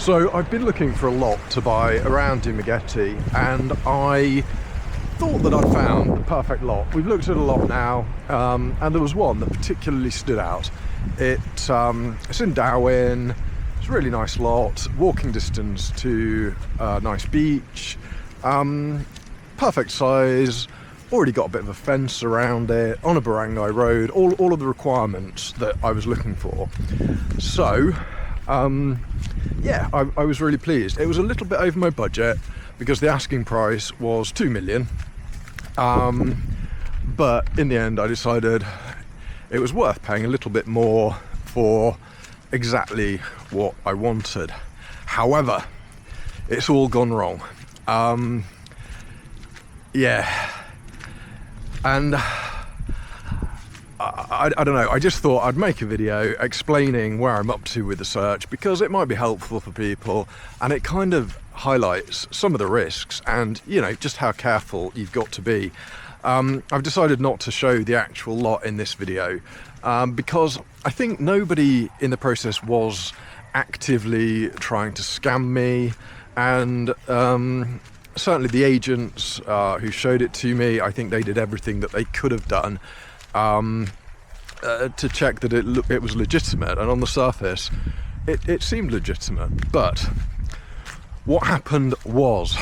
So I've been looking for a lot to buy around Dumaguete, and I thought that I'd found the perfect lot. We've looked at a lot now, and there was one that particularly stood out. It's in Dauin. It's a really nice lot, walking distance to a nice beach, perfect size, already got a bit of a fence around it, on a barangay road, all of the requirements that I was looking for. So yeah, I was really pleased. It was a little bit over my budget because the asking price was 2 million. But in the end, I decided it was worth paying a little bit more for exactly what I wanted. However, it's all gone wrong. Yeah, and I don't know, I just thought I'd make a video explaining where I'm up to with the search, because it might be helpful for people, and it kind of highlights some of the risks and, you know, just how careful you've got to be. I've decided not to show the actual lot in this video because I think nobody in the process was actively trying to scam me, and certainly the agents who showed it to me, I think they did everything that they could have done to check that it was legitimate, and on the surface it seemed legitimate. But what happened was,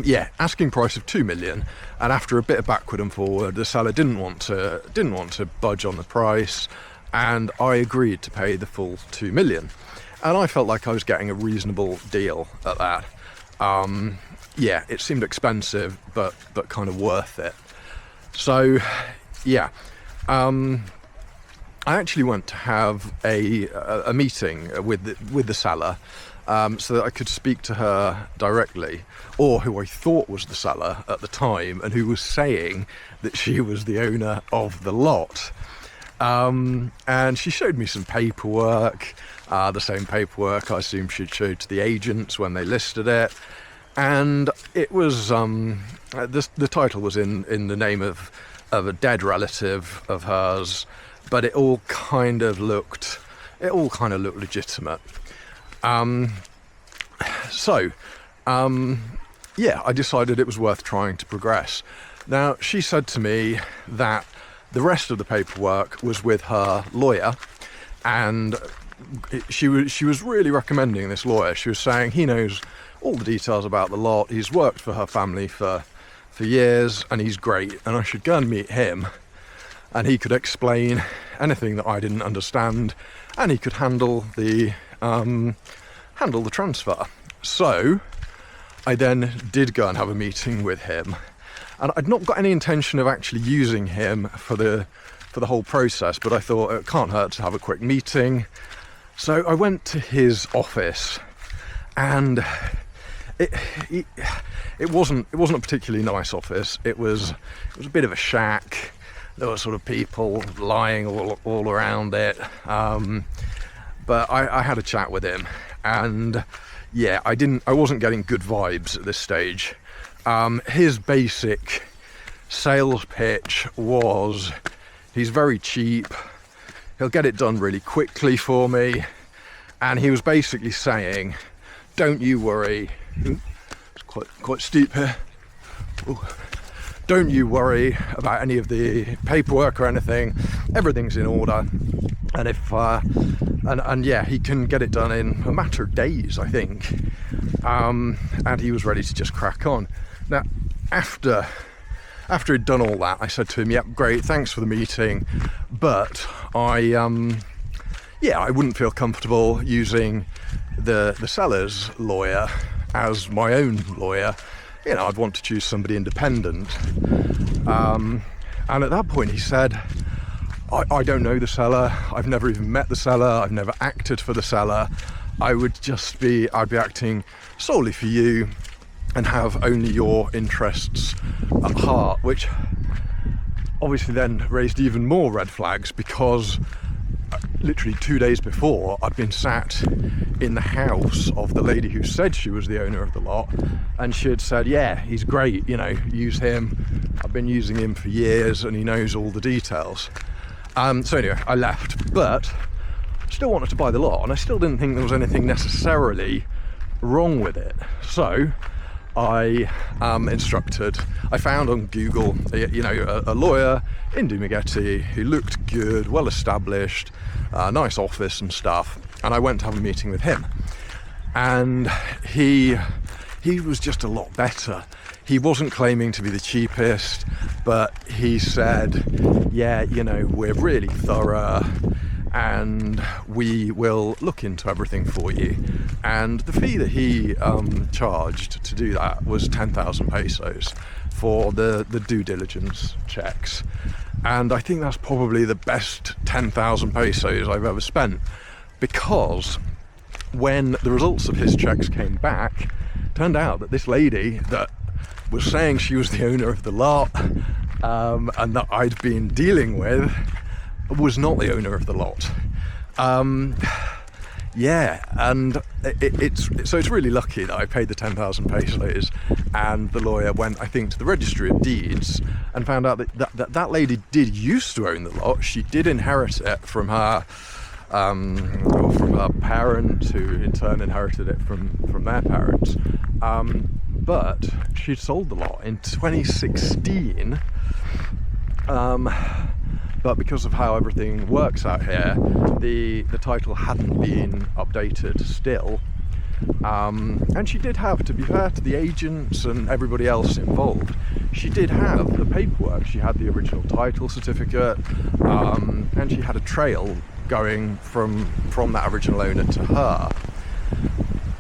yeah, asking price of 2 million, and after a bit of backward and forward, the seller didn't want to budge on the price, and I agreed to pay the full 2 million, and I felt like I was getting a reasonable deal at that. Yeah, it seemed expensive, but kind of worth it. So yeah, I actually went to have a meeting with the seller, so that I could speak to her directly, or who I thought was the seller at the time, and who was saying that she was the owner of the lot. And she showed me some paperwork, the same paperwork I assume she'd showed to the agents when they listed it. And it was, the title was in the name of a dead relative of hers, but it all kind of looked legitimate. So yeah, I decided it was worth trying to progress. Now, she said to me that the rest of the paperwork was with her lawyer, and she was really recommending this lawyer. She was saying he knows all the details about the lot, he's worked for her family for years, and he's great, and I should go and meet him, and he could explain anything that I didn't understand, and he could handle the transfer. So I then did go and have a meeting with him, and I'd not got any intention of actually using him for the whole process, but I thought it can't hurt to have a quick meeting. So I went to his office, and it wasn't a particularly nice office. It was a bit of a shack. There were sort of people lying all around it. But I had a chat with him, and yeah, I wasn't getting good vibes at this stage. His basic sales pitch was, he's very cheap, he'll get it done really quickly for me, and he was basically saying, don't you worry, it's quite steep here. Ooh. Don't you worry about any of the paperwork or anything, everything's in order, and if and yeah, he can get it done in a matter of days, I think. And he was ready to just crack on. Now, after he'd done all that, I said to him, yep, great, thanks for the meeting, but yeah, I wouldn't feel comfortable using the seller's lawyer as my own lawyer. You know, I'd want to choose somebody independent. And at that point he said, I don't know the seller, I've never even met the seller, I've never acted for the seller, I'd be acting solely for you and have only your interests at heart, which obviously then raised even more red flags, because literally 2 days before I'd been sat in the house of the lady who said she was the owner of the lot, and she had said, yeah, he's great, you know, use him, I've been using him for years and he knows all the details. So anyway, I left, but still wanted to buy the lot, and I still didn't think there was anything necessarily wrong with it. So I found on Google, a lawyer in Dumaguete who looked good, well established, nice office and stuff, and I went to have a meeting with him. And he was just a lot better. He wasn't claiming to be the cheapest, but he said, yeah, we're really thorough and we will look into everything for you. And the fee that he charged to do that was 10,000 pesos for the due diligence checks. And I think that's probably the best 10,000 pesos I've ever spent, because when the results of his checks came back, turned out that this lady that was saying she was the owner of the lot and that I'd been dealing with was not the owner of the lot. And it's really lucky that I paid the 10,000 pesos, and the lawyer went, I think, to the registry of deeds and found out that lady did used to own the lot. She did inherit it from her parents, who in turn inherited it from their parents. But she'd sold the lot in 2016. But because of how everything works out here, the title hadn't been updated still. And she did have, to be fair to the agents and everybody else involved, she did have the paperwork. She had the original title certificate, and she had a trail going from that original owner to her.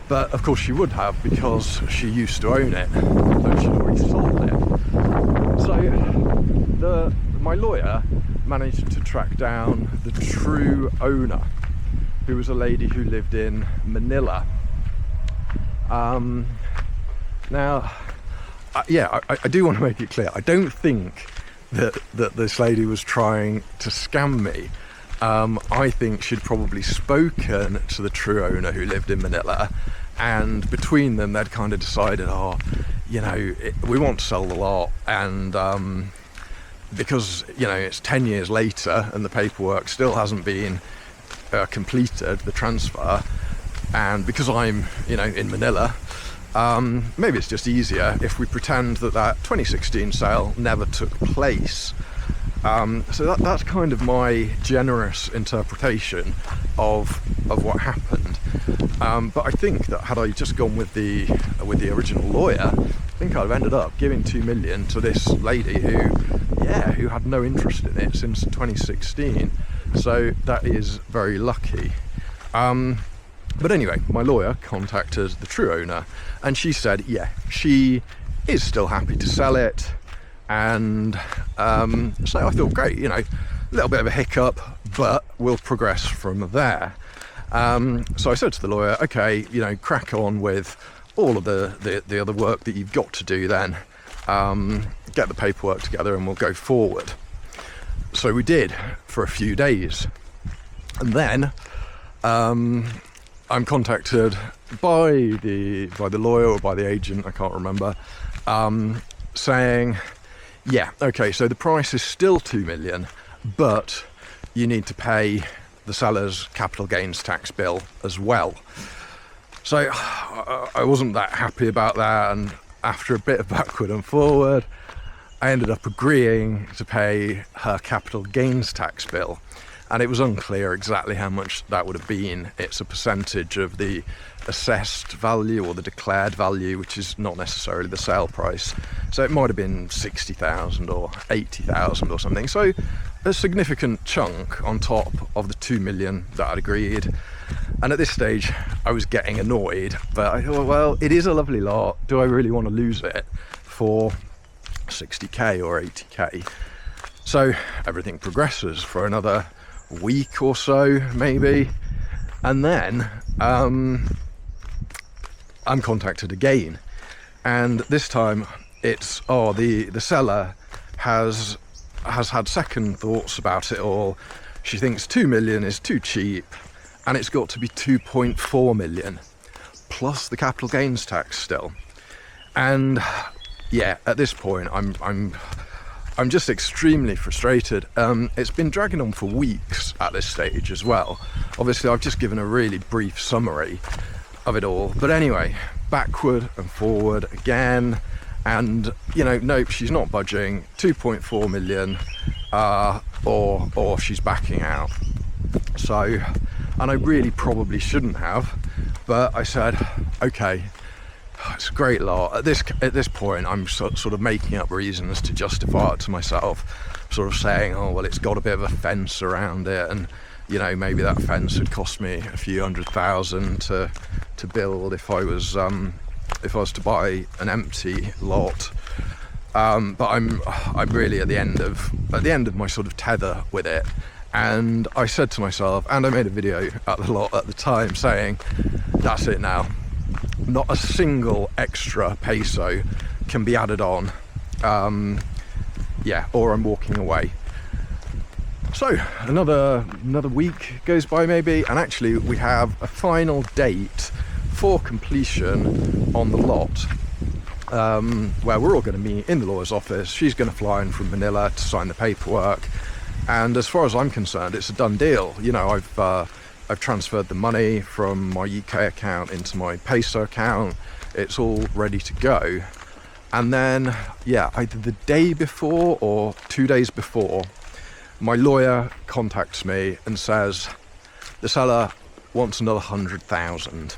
But of course she would have, because she used to own it, though she'd already sold it. So my lawyer managed to track down the true owner, who was a lady who lived in Manila. Now, I do want to make it clear, I don't think that this lady was trying to scam me. I think she'd probably spoken to the true owner who lived in Manila, and between them they'd kind of decided, we want to sell the lot, and because it's 10 years later and the paperwork still hasn't been completed, the transfer, and because I'm in Manila, maybe it's just easier if we pretend that 2016 sale never took place. So that's kind of my generous interpretation of what happened. But I think that had I just gone with the original lawyer, I think I'd have ended up giving 2 million to this lady who had no interest in it since 2016. So that is very lucky. But anyway, my lawyer contacted the true owner, and she said, she is still happy to sell it. And so I thought, great, a little bit of a hiccup, but we'll progress from there. So I said to the lawyer, okay, crack on with all of the other work that you've got to do then. Get the paperwork together and we'll go forward. So we did for a few days. And then I'm contacted by the lawyer or by the agent, I can't remember, saying, okay, so the price is still 2 million, but you need to pay the seller's capital gains tax bill as well. So I wasn't that happy about that, and after a bit of backward and forward, I ended up agreeing to pay her capital gains tax bill. And it was unclear exactly how much that would have been. It's a percentage of the assessed value or the declared value, which is not necessarily the sale price. So it might have been 60,000 or 80,000 or something. So a significant chunk on top of the 2 million that I'd agreed. And at this stage, I was getting annoyed, but I thought, well, it is a lovely lot. Do I really want to lose it for 60k or 80k? So everything progresses for another week or so, maybe, and then I'm contacted again, and this time it's the seller has had second thoughts about it all. She thinks 2 million is too cheap, and it's got to be 2.4 million plus the capital gains tax still. And at this point I'm I'm just extremely frustrated. It's been dragging on for weeks at this stage as well. Obviously, I've just given a really brief summary of it all. But anyway, backward and forward again. And, nope, she's not budging. 2.4 million, or she's backing out. So, and I really probably shouldn't have, but I said, okay, it's a great lot. At this point, I'm sort of making up reasons to justify it to myself, sort of saying, oh, well, it's got a bit of a fence around it, and maybe that fence would cost me a few $100,000 to build if I was to buy an empty lot. But I'm really at the end of my sort of tether with it. And I said to myself, and I made a video at the lot at the time saying, that's it now. Not a single extra peso can be added on. Or I'm walking away. So another week goes by maybe, and actually we have a final date for completion on the lot, where we're all going to meet in the lawyer's office. She's going to fly in from Manila to sign the paperwork. And as far as I'm concerned, it's a done deal. I've transferred the money from my UK account into my peso account. It's all ready to go. And then, either the day before or 2 days before, my lawyer contacts me and says, the seller wants another 100,000.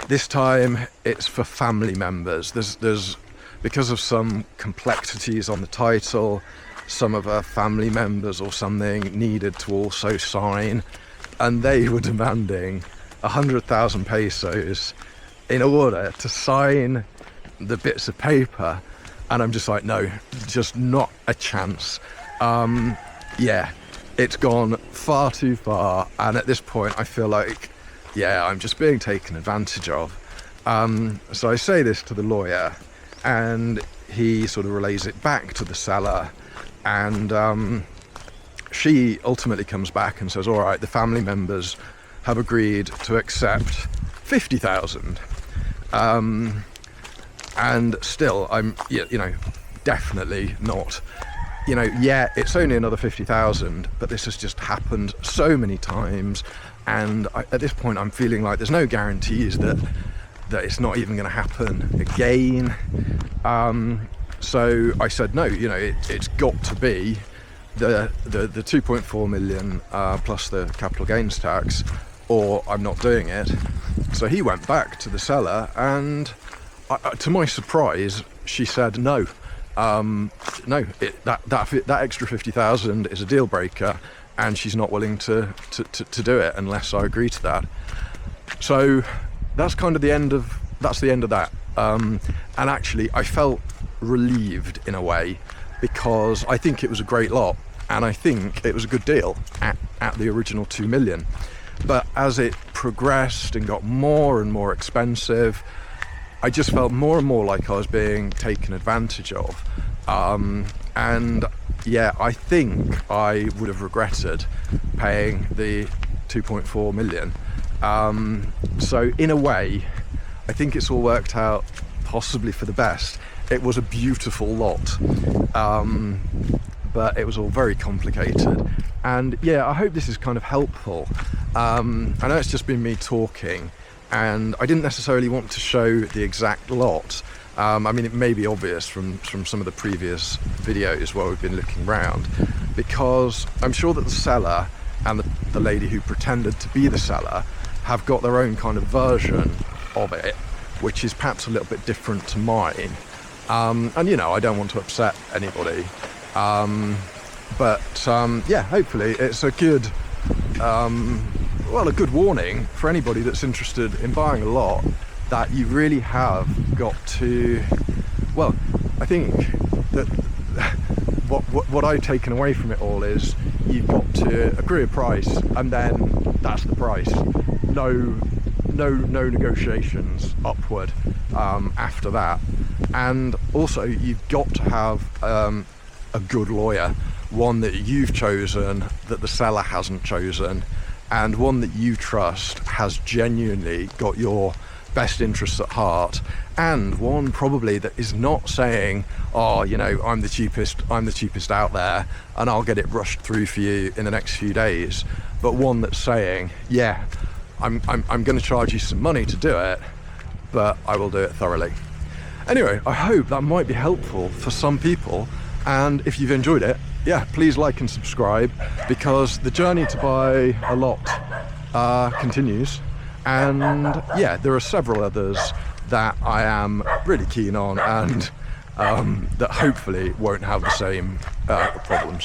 This time it's for family members. There's because of some complexities on the title, some of her family members or something needed to also sign, and they were demanding 100,000 pesos in order to sign the bits of paper. And I'm just like, no, just not a chance. It's gone far too far, and at this point I feel like, I'm just being taken advantage of. So I say this to the lawyer, and he sort of relays it back to the seller, and she ultimately comes back and says, all right, the family members have agreed to accept 50,000. And still, I'm, definitely not. It's only another 50,000, but this has just happened so many times, and at this point I'm feeling like there's no guarantees that it's not even going to happen again. So I said, no, it's got to be the 2.4 million plus the capital gains tax, or I'm not doing it. So he went back to the seller, and to my surprise, she said no. That extra 50,000 is a deal breaker, and she's not willing to do it unless I agree to that. So that's kind of the end of that. And actually, I felt relieved in a way, because I think it was a great lot, and I think it was a good deal at the original 2 million. But as it progressed and got more and more expensive, I just felt more and more like I was being taken advantage of. I think I would have regretted paying the 2.4 million. So in a way, I think it's all worked out possibly for the best. It was a beautiful lot, but it was all very complicated. And I hope this is kind of helpful. I know it's just been me talking, and I didn't necessarily want to show the exact lot. It may be obvious from some of the previous videos where we've been looking around, because I'm sure that the seller and the lady who pretended to be the seller have got their own kind of version of it, which is perhaps a little bit different to mine. I don't want to upset anybody. Hopefully it's a good warning for anybody that's interested in buying a lot, that you really have got to, I think that what I've taken away from it all is you've got to agree a price, and then that's the price. No negotiations upward after that. And also you've got to have a good lawyer, one that you've chosen, that the seller hasn't chosen, and one that you trust has genuinely got your best interests at heart, and one probably that is not saying, oh, you know, I'm the cheapest out there and I'll get it rushed through for you in the next few days, but one that's saying, yeah, I'm going to charge you some money to do it, but I will do it thoroughly. Anyway, I hope that might be helpful for some people, and if you've enjoyed it, yeah, please like and subscribe, because the journey to buy a lot continues. And yeah, there are several others that I am really keen on, and that hopefully won't have the same problems.